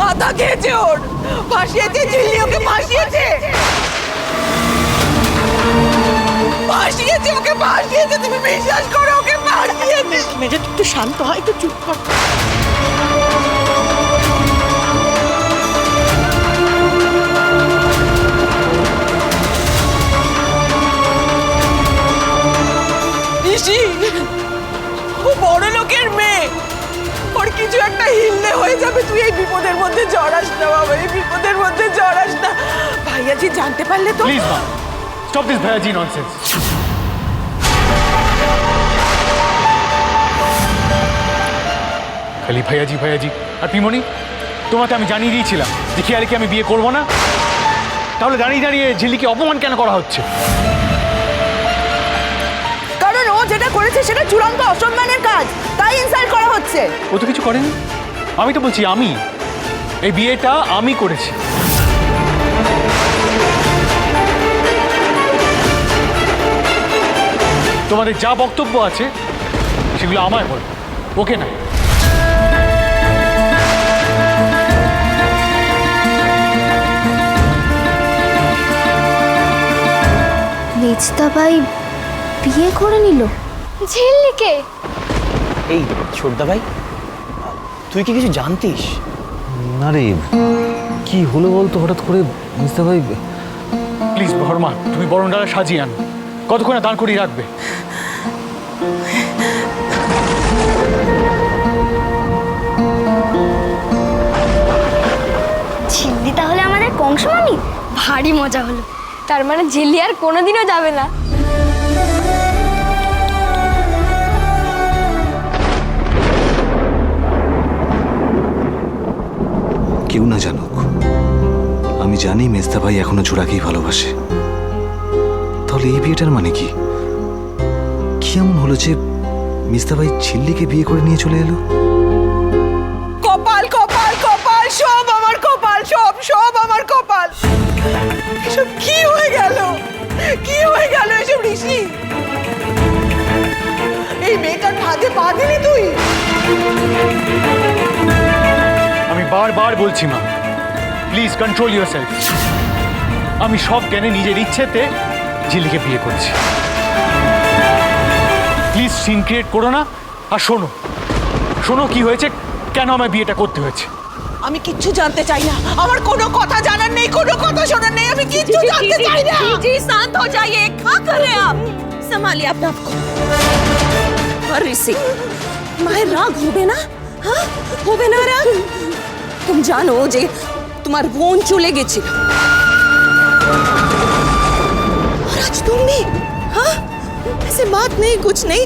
মাথা খেয়েছে ওর, ফাঁসিয়েছে ঝিল্লি, ওকে ফাঁসিয়েছে, ফাঁসিয়েছে, ওকে ফাঁসিয়েছে, তুমি বিশ্বাস করো, ওকে ফাঁসিয়েছে। মেজে তুই একটু শান্ত হয়, একটু চুপ কর। ও বড় লোকের মেয়ে, ওর কিছু একটা হিললে হয়ে যাবে। তুই এই বিপদের মধ্যে জড়াস না বাবা, এই বিপদের মধ্যে জড়াস না। ভাইয়াজি জানতে পারলে তো। প্লিজ মা, স্টপ দিস ভাইয়াজি ননসেন্স। খালি ভাইয়াজি ভাইয়াজি। আর পিমনি, তোমাকে আমি জানিয়ে দিয়েছিলাম যে খেয়ালিকে আমি বিয়ে করবো না, তাহলে দাঁড়িয়ে দাঁড়িয়ে ঝিল্লিকে অপমান কেন করা হচ্ছে? কারণ ও যেটা করেছে সেটা চূড়ান্ত অসম্মানের কাজ, তাই ইনসাল্ট করা হচ্ছে। ও তো কিছু করেনি, আমি তো বলছি আমি এই বিয়েটা আমি করেছি। তোমাদের যা বক্তব্য আছে সেগুলো আমায় বলো, ওকে না। মেজদা ভাই বিয়ে করে নিল ঝিল্লিকে? এই ছোটদা ভাই, তুই কি কিছু জানতিস? না রে, কি হলো বলতো হঠাৎ করে মিস্টার ভাই? প্লিজ বর্মা, তুমি বরণডালা সাজিয়ে আনো, কতক্ষণে দান করিয়ে রাখবে? ঝিল্লি তাহলে আমাদের কংসমানি? ভারী মজা হলো। তার মানে ঝিল্লি আর কোনোদিনও যাবে না। কেউ না জানুক, আমি জানি মেজদা ভাই এখনো জোড়াকেই ভালোবাসে। তাহলে এই বিয়েটার মানে কি? কি এমন হলো যে মেজদা ভাই ঝিল্লিকে বিয়ে করে নিয়ে চলে এলো? কপাল কপাল কপাল, সব আমার কপাল, সব সব আমার কপাল। এসব কি হয়ে গেল, কি হয়ে গেল এসব ঋষি? এই মেয়েটার ফাঁদে পা দিলি তুই? আমি বারবার বলছি মা, প্লিজ কন্ট্রোল ইউরসেলফ। আমি সব জ্ঞানে নিজের ইচ্ছেতে ঝিল্লিকে বিয়ে করছি। প্লিজ সিন ক্রিয়েট করো না। আর শোনো, শোনো কি হয়েছে, কেন আমায় বিয়েটা করতে হয়েছে। আমি কিচ্ছু জানতে চাই না, আমার কোনো কথা জানার নেই, কোনো কথা শোনার নেই, আমি কিচ্ছু জানতে চাই না। जी शांत हो जाइए, क्या कर रहे हैं आप? संभालिए अपने आप को। और ऋषि, माहे राग होबे ना? हाँ, होबे ना राग? तुम जानो जे तुम्हार বোন চলে গেছিল, और आज तुम भी, हाँ, ऐसे बात नहीं, कुछ नहीं,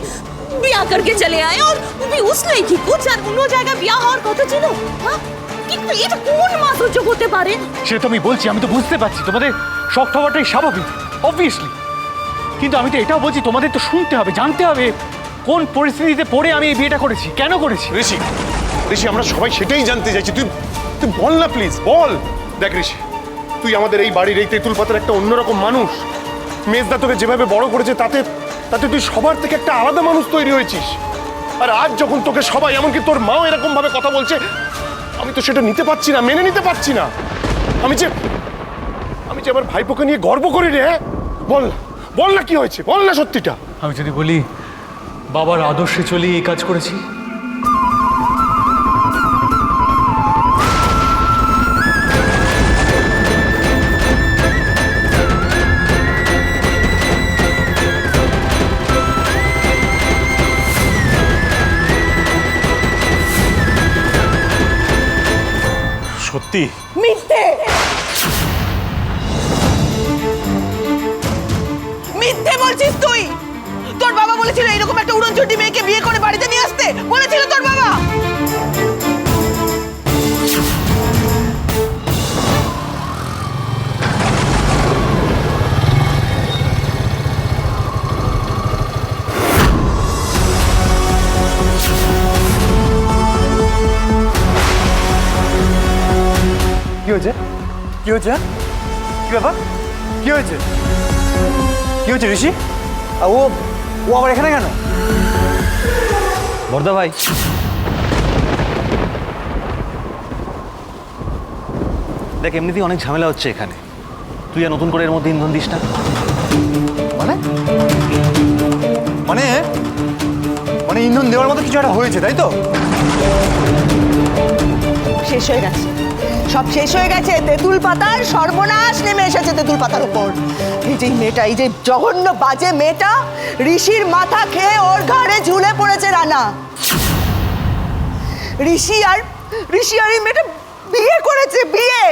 ब्याह करके चले आए और वो भी उस लड़की को, যার অন্য জায়গায় বিয়া হওয়ার কথা ছিল। হ্যাঁ, কিন্তু এটা কোন মা সহ্য করতে পারে? সে তো আমি বলছি, আমি তো বুঝতে পারছি তোমাদের শখ হওয়াটাই স্বাভাবিক, অবভিয়াসলি। কিন্তু আমি তো এটাও বলছি তোমাদের তো শুনতে হবে, জানতে হবে কোন পরিস্থিতিতে পড়ে আমি এই বিয়েটা করেছি, কেন করেছি। ঋষি, ঋষি, আমরা সবাই সেটাই জানতে চাইছি। তুই তুই বল না প্লিজ, বল। দেখ ঋষি, তুই আমাদের এই বাড়ির এই তেঁতুল পাতার একটা অন্যরকম মানুষ। মেজদা তোকে যেভাবে বড় করেছে তাতে তাতে তুই সবার থেকে একটা আলাদা মানুষ তৈরি হয়েছিস। আর আজ যখন তোকে সবাই, এমনকি তোর মাও এরকম ভাবে কথা বলছে, আমি তো সেটা নিতে পারছি না, মেনে নিতে পারছি না। আমি যে আমার ভাইপোকে নিয়ে গর্ব করি রে। বল না, বল না কি হয়েছে, বল না সত্যিটা। আমি যদি বলি বাবার আদর্শে চলে এই কাজ করেছি, সত্যি? মিথ্যে, মিথ্যে বলছিস তুই। তোর বাবা বলেছিল এরকম একটা উড়নচণ্ডী মেয়েকে বিয়ে করে বাড়িতে নিয়ে আসতে, বলেছিল তোর বাবা? কি হয়েছে, কি হয়েছে, কি ব্যাপার, কি হয়েছে, কি হয়েছে ঋষি? ও ও আবার এখানে কেন? বর্দা ভাই, দেখ এমনিতেই অনেক ঝামেলা হচ্ছে এখানে, তুই আর নতুন করে এর মধ্যে ইন্ধন দিস না। মানে মানে মানে ইন্ধন দেওয়ার মতো কিছু একটা হয়েছে, তাই তো? শেষ হয়ে গেছে, সব শেষ হয়ে গেছে। তেঁতুল পাতার সর্বনাশ নেমে এসেছে তেঁতুল পাতার উপর। এই যে মেয়েটা, এই যে জঘন্য বাজে মেয়েটা ঋষির মাথা খেয়ে ওর ঘাড়ে ঝুলে পড়েছে রানা। ঋষি আর এই মেয়েটা বিয়ে করেছে, বিয়ে।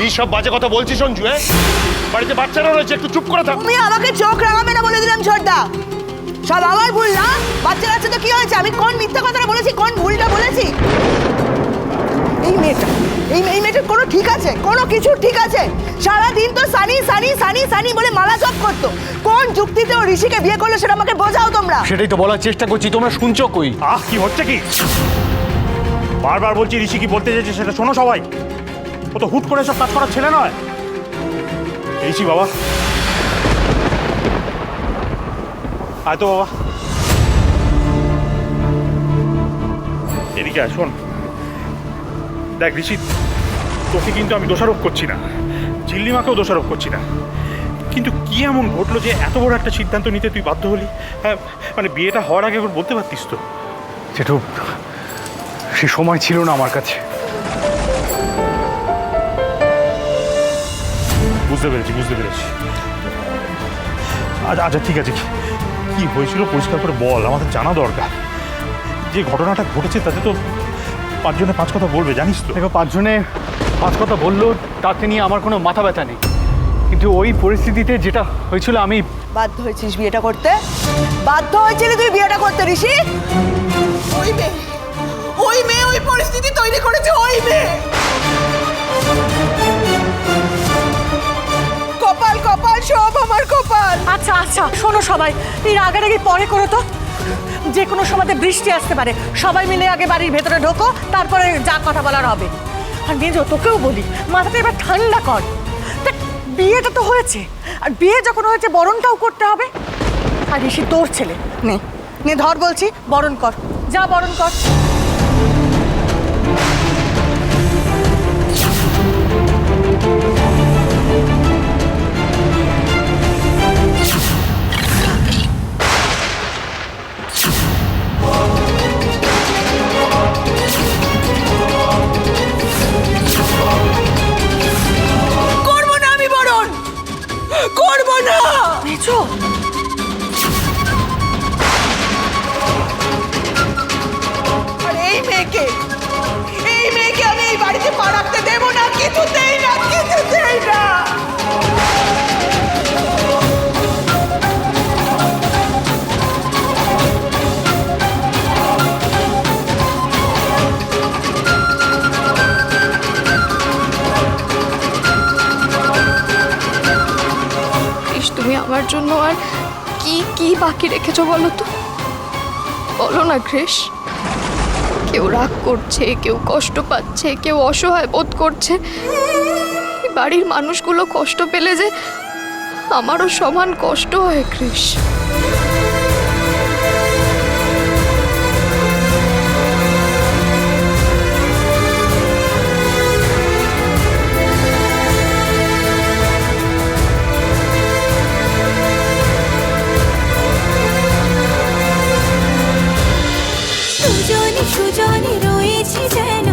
এই সব বাজে কথা বলছিস সঞ্জু? হ্যাঁ, বাড়িতে বাচ্চারা রয়েছে, একটু চুপ করে থাক। তুমি আমাকে চোখ রাঙাবে না বলে দিলাম ছোটদা। সব আমার ভুল না? বাচ্চা কাচ্চা তো কি হয়েছে? আমি কোন মিথ্যা কথাটা বলেছি, কোন ভুলটা বলেছি? এই মেয়েটার কোনো ঠিক আছে? কোনো কিছু ঠিক আছে? সারাদিন তো সানি সানি সানি সানি বলে মালা জপ করতো। কোন যুক্তিতে ও ঋষিকে বিয়ে করলো সেটা আমাকে বোঝাও তোমরা। সেটাই তো বলার চেষ্টা করছি, তোমরা শুনছো কই? কি হচ্ছে কি? বারবার বলছি ঋষি কি বলতে চাইছে সেটা শোনো সবাই। ও তো হুট করে সব কাজ করার ছেলে নয়। ঋষি বাবা, আয় তো বাবা, এদিকে আয়। শোন দেখ ঋষি, তোকে কিন্তু আমি দোষারোপ করছি না, ঝিল্লিমাকেও দোষারোপ করছি না, কিন্তু কি এমন ঘটলো যে এত বড় একটা সিদ্ধান্ত নিতে তুই বাধ্য হলি? হ্যাঁ, মানে বিয়েটা হওয়ার আগে একবার বলতে পারতিস তো। যেটু সে সময় ছিল না আমার কাছে। বুঝতে পেরেছি। আচ্ছা ঠিক আছে, কি হয়েছিল পরিষ্কার করে বল, আমাদের জানা দরকার। যে ঘটনাটা ঘটেছে তাতে তো 5 জনে 5 কথা বলবে, জানিস তো। দেখো, 5 জনে 5 কথা বললো, তাতে নিয়ে আমার কোনো মাথা ব্যথা নেই, কিন্তু ওই পরিস্থিতিতে যেটা হয়েছিল আমি বাধ্য হয়েছিস বিয়েটা করতে? বাধ্য হয়েছিলি তুই বিয়েটা করতে ঋষি? ওই মেয়ে ওই পরিস্থিতি তৈরি করেছে, ওই মেয়ে। কপাল কপাল সব আমার কপাল। আচ্ছা আচ্ছা শোনো সবাই, এই রাগারাগি পরে করো তো। যে কোনো সময়তে বৃষ্টি আসতে পারে, সবাই মিলে আগে বাড়ির ভেতরে ঢোকো, তারপরে যা কথা বলার হবে। আর মেজো, তোকেও বলি, মাথাটা এবার ঠান্ডা কর। দেখ, বিয়েটা তো হয়েছে, আর বিয়ে যখন হয়েছে বরণটাও করতে হবে। আর ঋষি তোর ছেলে, নে ধর বলছি, বরণ কর, যা বরণ কর। করবো না আমি বরণ, করবো না। মেজো, আর এই মেয়েকে আমি এই বাড়িতে পা রাখতে দেবো না, কিছুতেই না, কিছুতেই না। তুমি আমার জন্য আর কি কি বাকি রেখেছো বলো তো? বলো না কৃষ। কেউ রাগ করছে, কেউ কষ্ট পাচ্ছে, কেউ অসহায় বোধ করছে। বাড়ির মানুষগুলো কষ্ট পেলে যে আমারও সমান কষ্ট হয় কৃষ। সুজনে সুজনে রয়েছি যেন